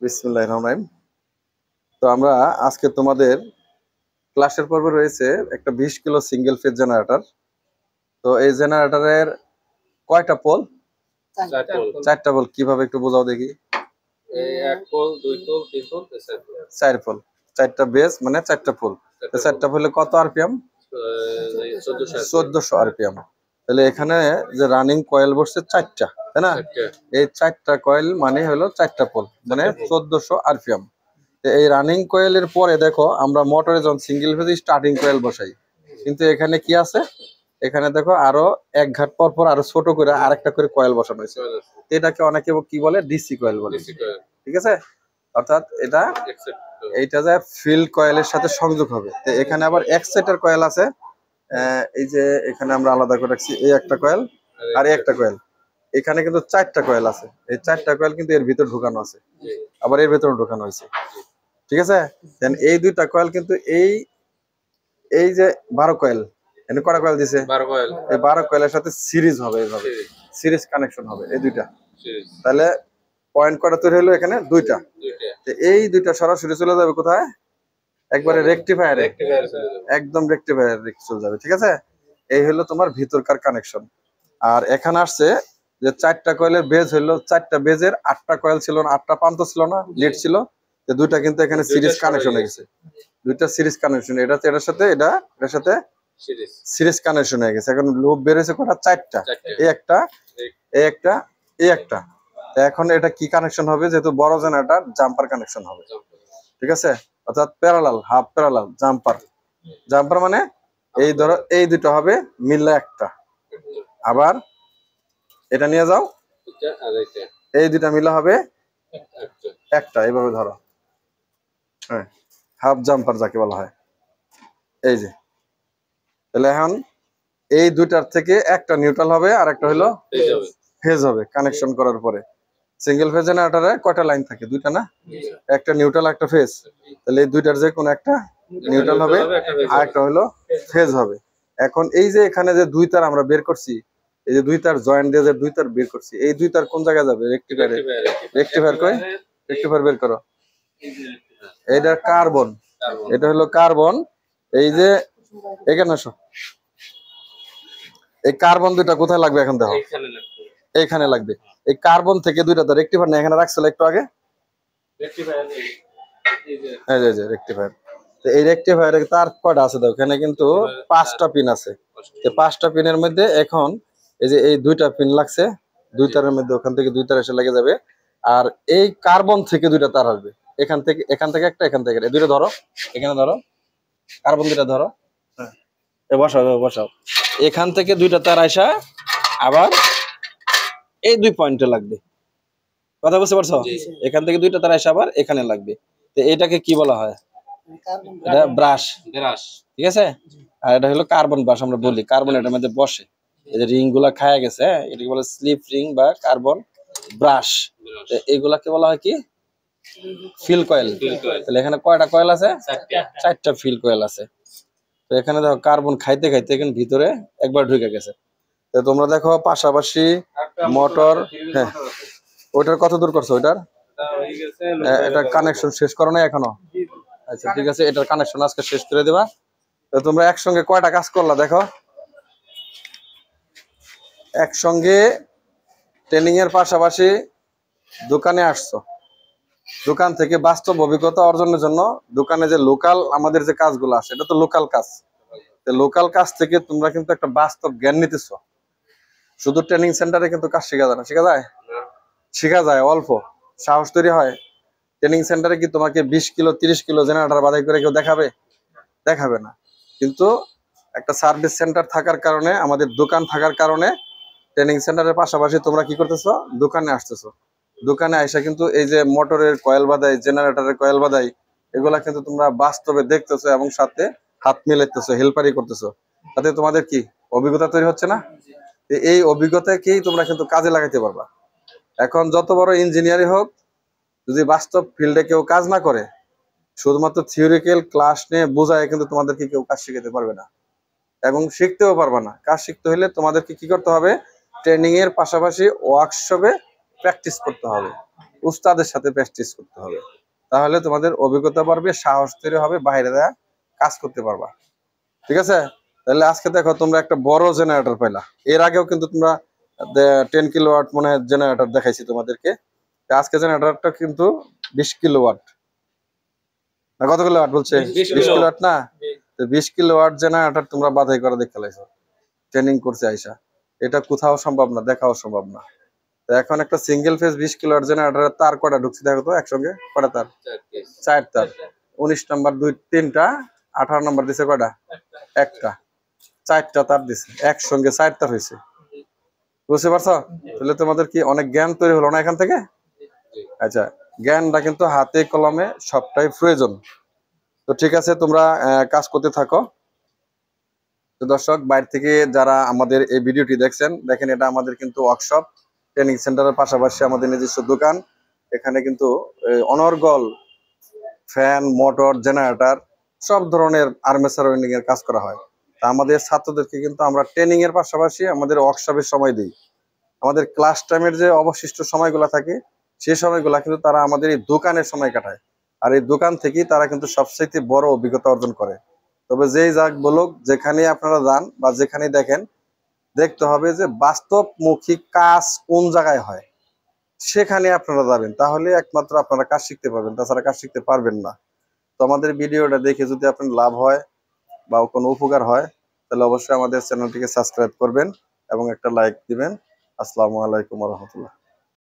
বিসমিল্লাহির রহমানির রহিম। তো আমরা আজকে তোমাদের ক্লাসের পর্বে রয়েছে একটা 20 কিলো সিঙ্গেল ফেজ জেনারেটর। তো এই জেনারেটরের কয়টা পোল? চারটা পোল। কিভাবে একটু বোঝাও দেখি। এক পোল, দুই পোল, তিন পোল, চার পোল, চারটা বেস মানে চারটা পোল। চারটা পোলে কত আরপিএম? 1400 আরপিএম। তাহলে এখানে যে রানিং কয়েল বসছে চারটা, তাই না? এই চারটা কয়েল মানে হলো চারটা পোল, মানে 1400 আরপিএম। এই রানিং কয়েলের পরে দেখো আমরা মোটরে যখন সিঙ্গেল ফেজ স্টার্টিং কয়েল বসাই, কিন্তু এখানে কি আছে, এখানে দেখো আরো এক ঘাট পর পর আরো ছোট করে আরেকটা করে কয়েল বসানো হয়েছে। এটাকে অনেকে কি বলে, ডিসি কয়েল বলে। ঠিক আছে, অর্থাৎ এইটা যে ফিল্ড কয়েলের সাথে সংযোগ হবে। তো এখানে আবার এক্সাইটার কয়েল আছে। এই যে এখানে আমরা আলাদা করে রাখছি, এই একটা কয়েল আর এই একটা কয়েল। এখানে কিন্তু চারটা কয়েল আছে। এই চারটা কয়েল কিন্তু এর ভিতর ঢুকানো আছে, আবার এর ভিতরে ঢুকানো হয়েছে। ঠিক আছে, দেন এই দুইটা কয়েল কিন্তু এই যে 12 কয়েল, এখানে কয়টা কয়েল দিছে? 12 কয়েল। এই 12 কয়েলের সাথে সিরিজ হবে, এইভাবে সিরিজ কানেকশন হবে এই দুইটা। তাহলে পয়েন্ট কয়টা তৈরি হলো? এখানে দুইটা। এই দুইটা সরাসরি চলে যাবে কোথায়? একবারে রেকটিফায়ারে, একদম রেকটিফায়ার চলে যাবে। ঠিক আছে, এই হলো তোমার ভিতরকার কানেকশন। আর এখানে আসছে যে চারটা কয়েলের বেজ হলো, চারটা বেজের 8টা কয়েল ছিল না, 8টা প্রান্ত ছিল না, লিড ছিল। দুইটা কিন্তু এখানে সিরিজ কানেকশন হয়ে গেছে। দুইটা সিরিজ কানেকশন, এটার সাথে এটার সাথে সিরিজ কানেকশন হয়ে গেছে। এখন লুপ বের হয়েছে কটা? চারটা। এই একটা, এই একটা, এই একটা। এখন এটা কি কানেকশন হবে? যেহেতু বড় জেনারেটর, জাম্পার কানেকশন হবে। ঠিক আছে, অর্থাৎ parallel, half parallel, jumper. Jumper মানে এই ধরো এই দুটো হবে মিললে একটা, আবার এটা নিয়ে যাও, এই দুটা মিলে হবে একটা, এইভাবে ধরো। হ্যাঁ, হাফ জাম্পার যাকে বলা হয়। এই যে, তাহলে এখন এই দুইটার থেকে একটা নিউট্রাল হবে আর একটা হলো ফেজ হবে কানেকশন করার পরে। সিঙ্গেল ফেজ জেনারেটরে কয়টা লাইন থাকে? দুইটা না? একটা নিউট্রাল, একটা ফেজ। তাহলে এই দুইটার যে কোনো একটা নিউট্রাল হবে আর একটা হলো ফেজ হবে। এখন এই যে এখানে যে দুই তার আমরা বের করছি, এই যে দুই তার জয়েন্ট দিয়ে যে দুই তার বের করছি, এই দুই তার কোন জায়গায় যাবে? রেকটিফায়ারে। রেকটিফায়ার কই? রেকটিফায়ার বের করো। এইটা কার্বন, এটা হলো কার্বন। এই যে এখানে আসো, এই কার্বন দুইটা কোথায় লাগবে এখন দেখো? এইখানে লাগবে। এই কার্বন থেকে দুইটা তো রেকটিফায়ার না এখানে রাখছিল একটু আগে, এই যে রেকটিফায়ার। তো এই রেকটিফায়ারে তার কয়টা আছে দেখো? এখানে কিন্তু 5টা পিন আছে। তো 5টা পিনের মধ্যে এখন এই যে এই দুইটা পিন লাগছে, দুই তারের মধ্যে ওখান থেকে দুই তার এসে লেগে যাবে। আর এই কার্বন থেকে দুইটা তার আসবে, এখান থেকে একটা, এখান থেকে এই দুইটা ধরো, এখানে ধরো, কার্বন দুইটা ধরো, বসাও। এখান থেকে দুইটা তার আসা আবার এই দুই পয়েন্টে লাগবে। কথা বুঝতে পারছো? এখান থেকে দুইটা তার আসা আবার এখানে লাগবে। তো এটাকে কি বলা হয়? এটা ব্রাশ। ঠিক আছে, আর এটা হলো কার্বন ব্রাশ আমরা বলি। কার্বন এটার মধ্যে বসে, এই যে রিং গুলা খায়া গেছে, এটাকে বলে স্লিপ রিং বা কার্বন ব্রাশ। এইগুলাকে বলা হয় কি? Field coil. তাহলে এখানে কয়টা কয়েল আছে? চারটা ফিল কয়েল আছে। তো এখানে দেখো কার্বন খাইতে খাইতে এখানে ভিতরে একবার ঢুকে গেছে। তো তোমরা দেখো পাশাপাশি মোটর, হ্যাঁ ওইটার কত দূর করছো? ওইটার এটা কানেকশন শেষ করো না এখনো? আচ্ছা ঠিক আছে, এটার কানেকশন আজকে শেষ করে দেবা। তো তোমরা একসঙ্গে কয়টা কাজ করলা দেখো? একসঙ্গে ট্রেনিং এর পাশাপাশি দোকানে আসছো, দোকান থেকে বাস্তব অভিজ্ঞতা অর্জনের জন্য দোকানে যে লোকাল আমাদের যে কাজগুলো আছে, এটা তো লোকাল কাজ। লোকাল কাজ থেকে তোমরা কিন্তু একটা বাস্তব জ্ঞান নিতেছো। শুধু ট্রেনিং সেন্টারে কিন্তু কাজ শেখা যায় না। শেখা যায়? শেখা যায় অল্প, সাহস তৈরি হয়। ট্রেনিং সেন্টারে কি তোমাকে 20 কিলো 30 কিলো জেনারেটর বাধাই করে কেউ দেখাবে? দেখাবে না। কিন্তু একটা সার্ভিস সেন্টার থাকার কারণে, আমাদের দোকান থাকার কারণে ট্রেনিং সেন্টারের পাশাপাশি তোমরা কি করতেছো? দোকানে আসতেছো। দোকানে আইসা কিন্তু এই যে মোটরের কয়েল বাদাই, জেনারেটরের কয়েল বাদাই, এগুলা কিন্তু তোমরা বাস্তবে দেখতেছো এবং সাথে হাত মিলাইতেছো, হেল্পারি করতেছো। তাতে তোমাদের কি অভিজ্ঞতা তৈরি হচ্ছে না? এই অভিজ্ঞতাকেই তোমরা কিন্তু কাজে লাগাইতে পারবা। এখন যত বড় ইঞ্জিনিয়ারই হোক, যদি বাস্তব ফিল্ডে কেউ কাজ না করে, শুধুমাত্র থিওরিক্যাল ক্লাস নিয়ে বোঝায় কিন্তু তোমাদেরকে কেউ কাজ শিখাতে পারবে না এবং শিখতেও পারবে না। কাজ শিখতে হলে তোমাদেরকে কি করতে হবে? ট্রেনিং এর পাশাপাশি ওয়ার্কশপে প্র্যাকটিস করতে হবে। উস্তাদের সাথে প্র্যাকটিস করতে হবে, তাহলে তোমাদের অভিজ্ঞতা বাড়বে, সাহস তৈরি হবে, বাইরে দেয়া কাজ করতে পারবা। ঠিক আছে, তাহলে আজকে দেখো তোমরা একটা বড় জেনারেটর পাইলা। এর আগেও কিন্তু তোমরা 10 কিলোওয়াট মনে হয় জেনারেটর দেখাইছি তোমাদেরকে। আজকে জেনারেটরটা কিন্তু 20 কিলোওয়াট না, কত কিলোওয়াট বলছে? 20 কিলোওয়াট না? 20 কিলোওয়াট জেনারেটর তোমরা বাধাই করে দেখতে লাইছো, ট্রেনিং করছে আইসা। এটা কোথাও সম্ভব না, দেখাও সম্ভব না। তো এখন একটা সিঙ্গেল ফেজ 20 কিলোওয়াট জেনারেটরের তার কটা ঢুকছে দেখো তো একসঙ্গে, কটা তার? 4 তার। 19 নাম্বার 3টা, 18 নাম্বার দিছে কয়টা? একটা। 4টা তার দিছে একসঙ্গে, 4 তার হয়েছে। বুঝতে পারছো? তাহলে তোমাদের কি অনেক জ্ঞান তৈরি হলো না এখান থেকে? আচ্ছা, জ্ঞানটা কিন্তু হাতে কলমে সবটাই প্রয়োজন। তো ঠিক আছে, তোমরা কাজ করতে থাকো। তো দর্শক, বাইরে থেকে যারা আমাদের এই ভিডিওটি দেখছেন, দেখেন এটা আমাদের কিন্তু ওয়ার্কশপ, ট্রেনিং সেন্টারের পাশাপাশি আমাদের নিজস্ব দোকান। এখানে কিন্তু অনর্গল ফ্যান, মোটর, জেনারেটর সব ধরনের আর্মেচার ওয়েল্ডিং এর কাজ করা হয়। তা আমাদের ছাত্রদেরকে কিন্তু আমরা ট্রেনিং এর পাশাপাশি আমাদের ওয়ার্কশপের সময় দিই। আমাদের ক্লাস টাইমের যে অবশিষ্ট সময়গুলো থাকে, সেই সময়গুলা কিন্তু তারা আমাদের এই দোকানের সময় কাটায়। আর এই দোকান থেকেই তারা কিন্তু সবচেয়ে বড় অভিজ্ঞতা অর্জন করে। তবে যেই যাক বলুক, যেখানে আপনারা যান বা যেখানে দেখেন, দেখতে হবে যে বাস্তবমুখী কাজ কোন জায়গায় হয়, সেখানে আপনারা যাবেন, তাহলে একমাত্র আপনারা কাজ শিখতে পারবেন, তাছাড়া কাজ শিখতে পারবেন না। তো আমাদের ভিডিওটা দেখে যদি আপনার লাভ হয় বা কোনো উপকার হয়, তাহলে অবশ্যই আমাদের চ্যানেলটিকে সাবস্ক্রাইব করবেন এবং একটা লাইক দিবেন। আসসালামু আলাইকুম ওয়া রাহমাতুল্লাহ।